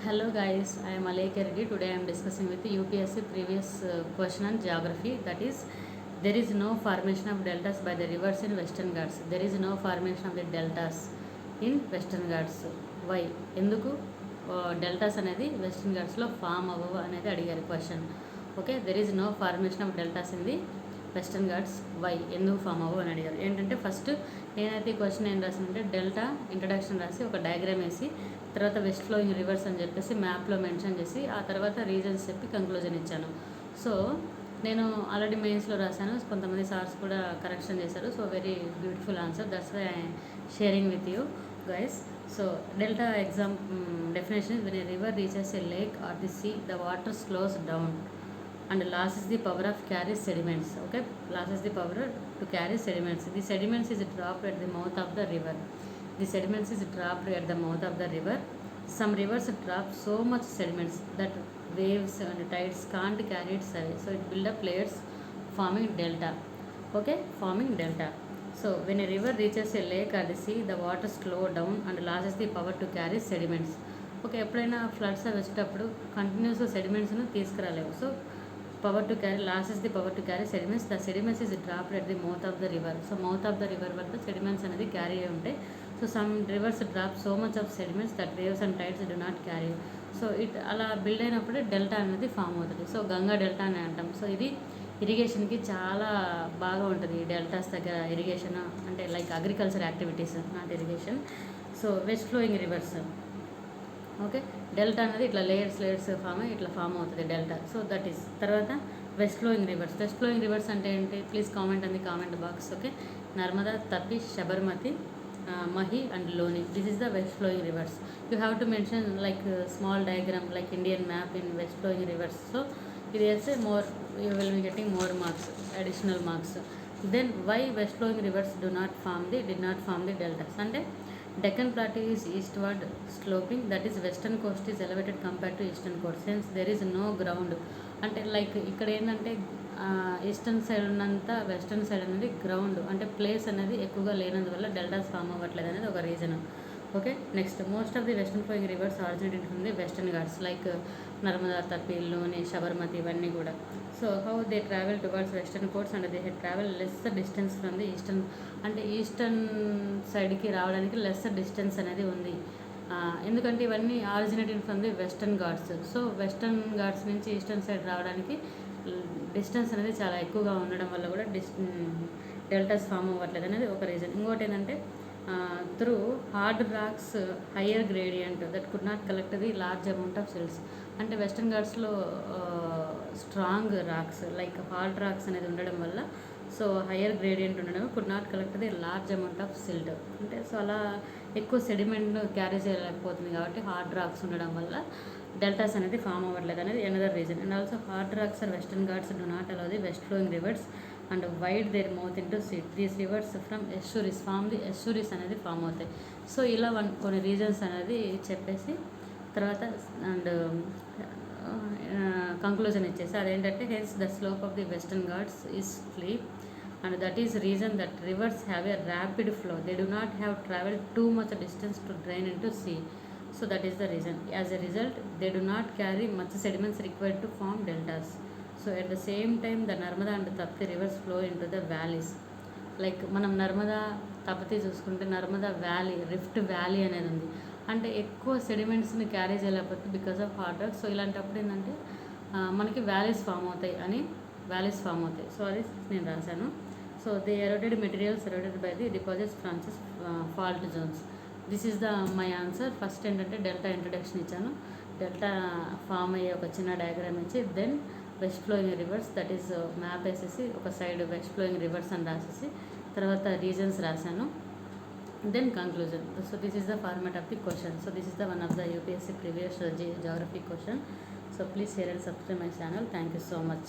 Hello guys, I am Alekya Reddy. Today I am discussing with the UPSC previous question on geography. That is, there is no formation of deltas by the rivers in Western Ghats. There is no formation of the deltas in Western Ghats. Why? ఎందుకు deltas అనేది Western ఘాట్స్లో form అవ్వవు అనేది అడిగారు question. Okay, there is no formation of deltas in the western Ghats. Why? ఎందుకు form అవ్వవు అని అడిగారు. ఏంటంటే ఫస్ట్ నేనైతే ఈ క్వశ్చన్ ఏం రాసానంటే డెల్టా ఇంట్రడక్షన్ రాసి ఒక డయాగ్రామ్ వేసి తర్వాత వెస్ట్ ఫ్లోయింగ్ రివర్స్ అని చెప్పేసి మ్యాప్లో మెన్షన్ చేసి ఆ తర్వాత రీజన్స్ చెప్పి కంక్లూజన్ ఇచ్చాను. సో నేను ఆల్రెడీ మెయిన్స్లో రాశాను, కొంతమంది సార్స్ కూడా కరెక్షన్ చేశారు. So very beautiful answer, that's why I sharing with you guys. So delta exam definition is when a river reaches a lake or the sea the water slows down and loses the power of carry sediments. Okay, loses the power to carry sediments. The sediments is dropped at the mouth of the river. The sediments is dropped at the mouth of the river. Some rivers drop so much sediments that waves and tides can't carry it away, so it build up layers forming delta. Okay, forming delta. So when a river reaches a lake or the sea, the water slow down and loses the power to carry sediments. Okay, ఎప్పుడైనా floods అవి వచ్చేటప్పుడు కంటిన్యూస్గా సెడిమెంట్స్ను తీసుకురాలేవు. So power to carry losses the power to carry sediments. The sediments is dropped at the mouth of the river. So mouth of the river వద్ద sediments అనేది carry అయి ఉంటాయి. So some reverse drop so much of sediments that waves and tides do not carry. So అలా build అయినప్పుడే delta అనేది form అవుతుంది. So Ganga delta అని అంటాం. సో ఇది ఇరిగేషన్కి చాలా బాగా ఉంటుంది. ఈ డెల్టాస్ దగ్గర ఇరిగేషన్ అంటే like agriculture activities, not irrigation. So west flowing rivers. Okay, delta అనేది ఇట్లా లేయర్స్ ఫామ్ అయ్యి ఇట్లా ఫామ్ అవుతుంది డెల్టా. సో దట్ ఈస్ తర్వాత west flowing rivers. West flowing rivers అంటే ఏంటి? Please comment on the comment box. Okay, Narmada, Tapi, Sabarmati, Mahi and Luni. This is the west flowing rivers. You have to mention like small diagram like Indian map in west flowing rivers. So ఇది వేస్తే more you will be getting more marks, additional marks. Then why west flowing rivers do not form the deltas అంటే Deccan Plateau is eastward sloping, that is western coast is elevated compared to eastern coast. Hence there is no ground. అంటే like ఇక్కడ ఏంటంటే eastern side ఉన్నంత western side అనేది ground అంటే place అనేది ఎక్కువగా లేనందువల్ల డెల్టాస్ ఫామ్ అవ్వట్లేదు అనేది ఒక reason. Okay, next most of the western flowing rivers originated from the western Ghats like Narmada, Tapi, Luni, Sabarmati ఇవన్నీ కూడా. So how they travel towards western coasts and they travel lesser distance from the eastern అంటే eastern సైడ్కి రావడానికి lesser distance అనేది ఉంది. ఎందుకంటే ఇవన్నీ originated from the western Ghats. So western Ghats నుంచి ఈస్టర్న్ సైడ్ రావడానికి డిస్టెన్స్ అనేది చాలా ఎక్కువగా ఉండడం వల్ల కూడా డెల్టాస్ ఫామ్ అవ్వట్లేదు అనేది ఒక రీజన్. ఇంకోటి ఏంటంటే through hard rocks higher gradient that could not collect the large amount of silts. అంటే వెస్టర్న్ ఘాట్స్లో strong rocks like hard rocks అనేది ఉండడం వల్ల సో హయ్యర్ గ్రేడియంట్ ఉండడం could not collect the large amount of silt. అంటే so అలా ఎక్కువ sediment carry చేయలేకపోతుంది కాబట్టి హార్డ్ రాక్స్ ఉండడం వల్ల డెల్టాస్ అనేది ఫామ్ అవ్వట్లేదు అనేది another reason. And also hard rocks or western Ghats do not allow the west flowing rivers and wide their mouth into sea. These rivers from estuaries అనేది form అవుతాయి. So ఇలా కొన్ని reasons అనేది చెప్పేసి తర్వాత అండ్ కంక్లూజన్ ఇచ్చేసి అదేంటంటే hence the slope of the western Ghats is sleep and that is reason that rivers have a rapid flow. They do not have traveled too much distance to drain into sea. So that is the reason. As a result, they do not carry much sediments required to form deltas. So at the same time, the Narmada and Tapti rivers flow into the valleys. Like మనం నర్మదా, తపతి చూసుకుంటే Narmada valley, rift valley అనేది ఉంది. అంటే ఎక్కువ సెడిమెంట్స్ని carry చేయలేకపోతే because of hard rock. So ఇలాంటప్పుడు ఏంటంటే మనకి వ్యాలీస్ ఫామ్ అవుతాయి. సో అది నేను రాశాను. So the eroded materials eroded by the deposits francis fault zones. This is my answer. First ఏంటంటే డెల్టా ఇంట్రడక్షన్ ఇచ్చాను, డెల్టా ఫామ్ అయ్యే ఒక చిన్న డయాగ్రామ్ ఇచ్చి then west flowing rivers that is map వేసేసి ఒక సైడ్ వెస్ట్ ఫ్లోయింగ్ రివర్స్ అని రాసేసి తర్వాత రీజన్స్ రాశాను, then conclusion. So this is the format of the question. So this is the one of the UPSC previous geography question. So please share and subscribe my channel. Thank you so much.